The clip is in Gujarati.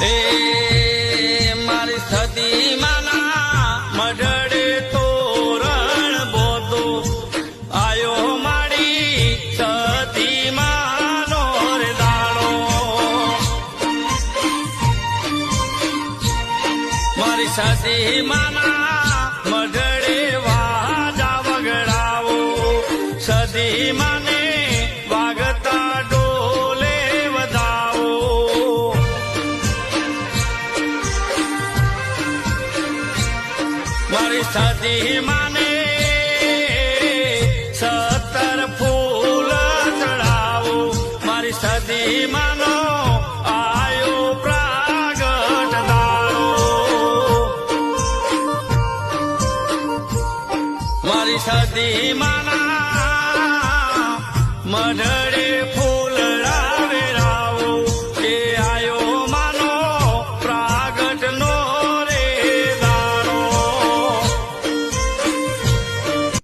એ મારી સતી માના મઢડે તોરણ બોતો આયો મારી સતી માનો રે દાડો મારી સતી માના મઢડે વાજા વગડાવો સતી માને વાગતા ડોલે વધાવો મારી સતી માને 17 ફૂલ ચડાવો મારી સતી માનો આયો પ્રાગટ દાડો મારી સતી માના મઢડે